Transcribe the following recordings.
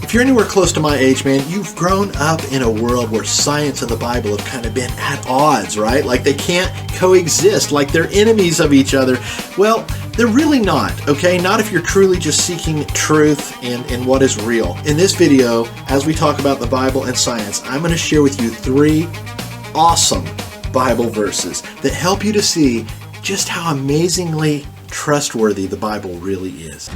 If you're anywhere close to my age, man, you've grown up in a world where science and the Bible have kind of been at odds, right? Like they can't coexist, like they're enemies of each other. Well, they're really not, okay? Not if you're truly just seeking truth and what is real. In this video, as we talk about the Bible and science, I'm going to share with you 3 awesome Bible verses that help you to see just how amazingly trustworthy the Bible really is.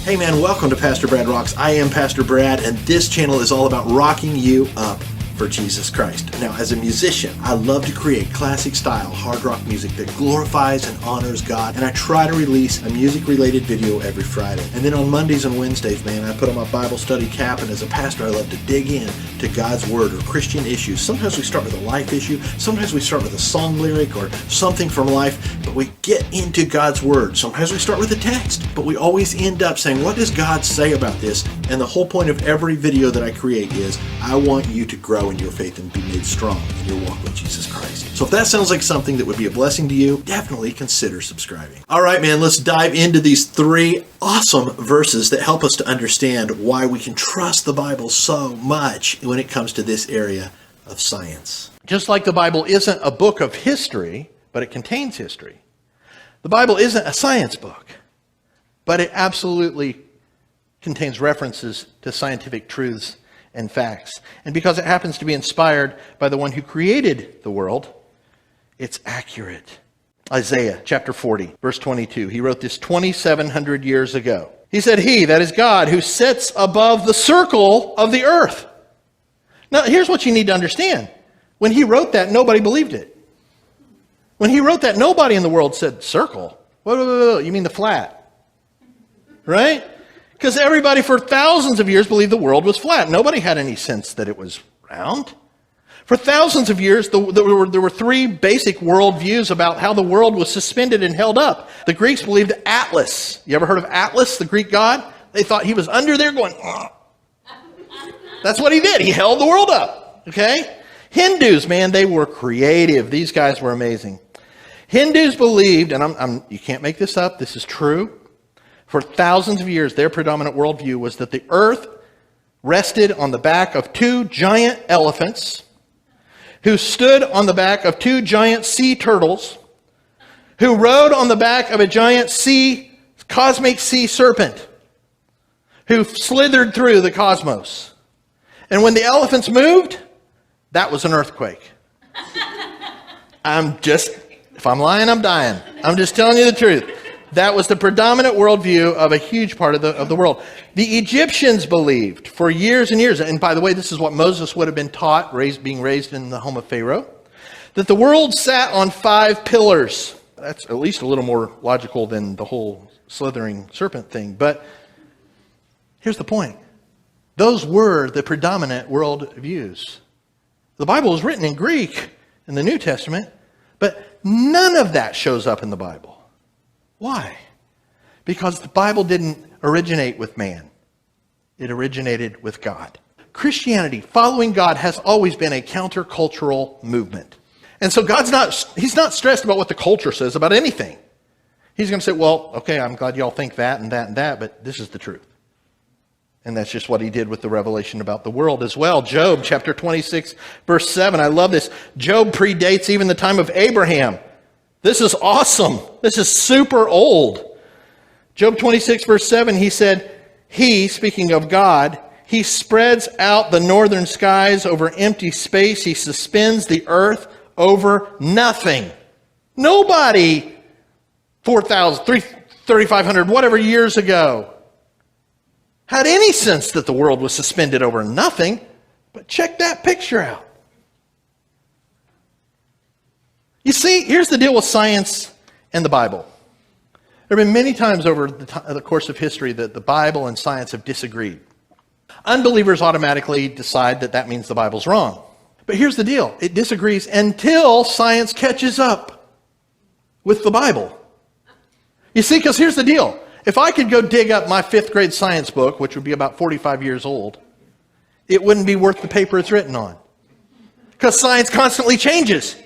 Hey man, welcome to Pastor Brad Rocks. I am Pastor Brad, and this channel is all about rocking you up for Jesus Christ. Now, as a musician, I love to create classic style hard rock music that glorifies and honors God, and I try to release a music related video every Friday. And then on Mondays and Wednesdays, man, I put on my Bible study cap, and as a pastor, I love to dig in to God's Word or Christian issues. Sometimes we start with a life issue, sometimes we start with a song lyric or something from life, but we get into God's Word. Sometimes we start with a text, but we always end up saying, what does God say about this? And the whole point of every video that I create is, I want you to grow in your faith and be made strong in your walk with Jesus Christ. So if that sounds like something that would be a blessing to you, definitely consider subscribing. All right, man, let's dive into these 3 awesome verses that help us to understand why we can trust the Bible so much when it comes to this area of science. Just like the Bible isn't a book of history, but it contains history. The Bible isn't a science book, but it absolutely contains references to scientific truths and facts. And because it happens to be inspired by the one who created the world, it's accurate. Isaiah chapter 40, verse 22. He wrote this 2,700 years ago. He said, "He, that is God, who sits above the circle of the earth." Now, here's what you need to understand. When he wrote that, nobody believed it. When he wrote that, nobody in the world said, "Circle? Whoa, you mean the flat?" Right? Because everybody for thousands of years believed the world was flat. Nobody had any sense that it was round. For thousands of years, there were 3 basic worldviews about how the world was suspended and held up. The Greeks believed Atlas. You ever heard of Atlas, the Greek god? They thought he was under there going, "Ugh." That's what he did. He held the world up. Okay? Hindus, man, they were creative. These guys were amazing. Hindus believed, and you can't make this up, this is true. For thousands of years, their predominant worldview was that the earth rested on the back of 2 giant elephants who stood on the back of 2 giant sea turtles who rode on the back of a giant cosmic sea serpent who slithered through the cosmos. And when the elephants moved, that was an earthquake. If I'm lying, I'm dying. I'm just telling you the truth. That was the predominant worldview of a huge part of the world. The Egyptians believed for years and years, and by the way, this is what Moses would have been taught, being raised in the home of Pharaoh, that the world sat on 5 pillars. That's at least a little more logical than the whole slithering serpent thing. But here's the point. Those were the predominant worldviews. The Bible was written in Greek in the New Testament, but none of that shows up in the Bible. Why? Because the Bible didn't originate with man. It originated with God. Christianity, following God, has always been a countercultural movement. And so he's not stressed about what the culture says about anything. He's going to say, well, okay, I'm glad y'all think that and that and that, but this is the truth. And that's just what he did with the revelation about the world as well. Job chapter 26, verse 7. I love this. Job predates even the time of Abraham. This is awesome. This is super old. Job 26, verse 7, he said, "He," speaking of God, "he spreads out the northern skies over empty space. He suspends the earth over nothing." Nobody 4,000, 3,500, whatever years ago had any sense that the world was suspended over nothing. But check that picture out. You see, here's the deal with science and the Bible. There have been many times over the course of history that the Bible and science have disagreed. Unbelievers automatically decide that that means the Bible's wrong. But here's the deal. It disagrees until science catches up with the Bible. You see, because here's the deal. If I could go dig up my 5th grade science book, which would be about 45 years old, it wouldn't be worth the paper it's written on. Because science constantly changes.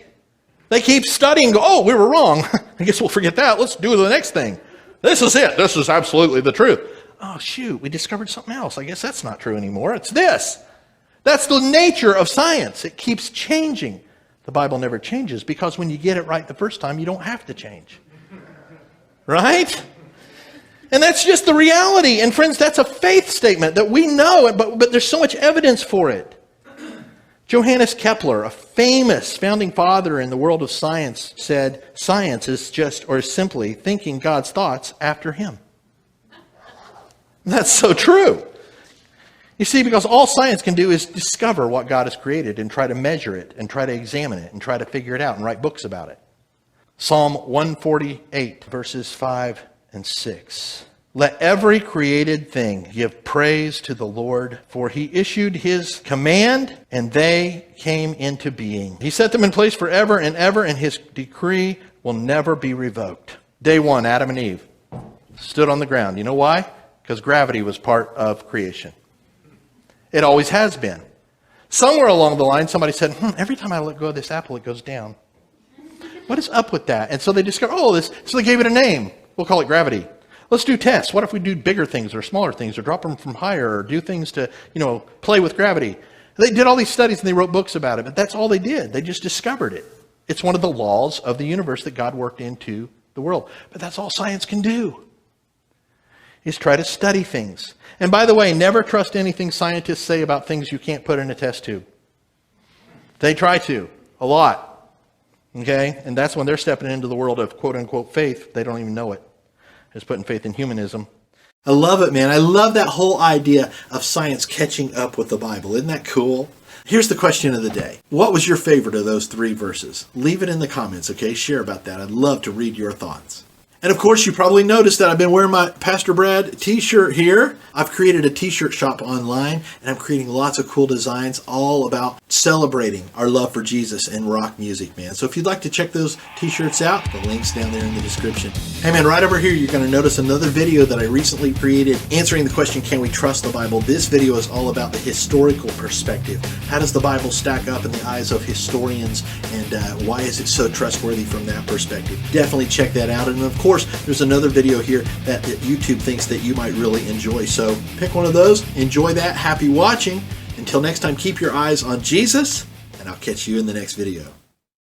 They keep studying, go, "Oh, we were wrong. I guess we'll forget that. Let's do the next thing." This is it. This is absolutely the truth. Oh, shoot, we discovered something else. I guess that's not true anymore. It's this. That's the nature of science. It keeps changing. The Bible never changes because when you get it right the first time, you don't have to change. Right? And that's just the reality. And friends, that's a faith statement that we know, but there's so much evidence for it. Johannes Kepler, a famous founding father in the world of science, said, science is just, or simply, thinking God's thoughts after him. That's so true. You see, because all science can do is discover what God has created and try to measure it and try to examine it and try to figure it out and write books about it. Psalm 148, verses 5 and 6. Let every created thing give praise to the Lord, for he issued his command and they came into being. He set them in place forever and ever, and his decree will never be revoked. Day one, Adam and Eve stood on the ground. You know why? Because gravity was part of creation. It always has been. Somewhere along the line, somebody said, every time I let go of this apple, it goes down. What is up with that? And so they discovered, so they gave it a name. We'll call it gravity. Let's do tests. What if we do bigger things or smaller things or drop them from higher or do things to, play with gravity? They did all these studies and they wrote books about it, but that's all they did. They just discovered it. It's one of the laws of the universe that God worked into the world. But that's all science can do, is try to study things. And by the way, never trust anything scientists say about things you can't put in a test tube. They try to, a lot. Okay? And that's when they're stepping into the world of quote-unquote faith. They don't even know it. Is putting faith in humanism. I love it, man. I love that whole idea of science catching up with the Bible. Isn't that cool? Here's the question of the day. What was your favorite of those 3 verses? Leave it in the comments, okay? Share about that. I'd love to read your thoughts. And of course, you probably noticed that I've been wearing my Pastor Brad t-shirt here. I've created a t-shirt shop online, and I'm creating lots of cool designs all about celebrating our love for Jesus and rock music, man. So if you'd like to check those t-shirts out, the link's down there in the description. Hey, man, right over here, you're going to notice another video that I recently created answering the question, can we trust the Bible? This video is all about the historical perspective. How does the Bible stack up in the eyes of historians, and why is it so trustworthy from that perspective? Definitely check that out. And of course, there's another video here that YouTube thinks that you might really enjoy. So pick one of those, enjoy that, happy watching. Until next time, keep your eyes on Jesus, and I'll catch you in the next video.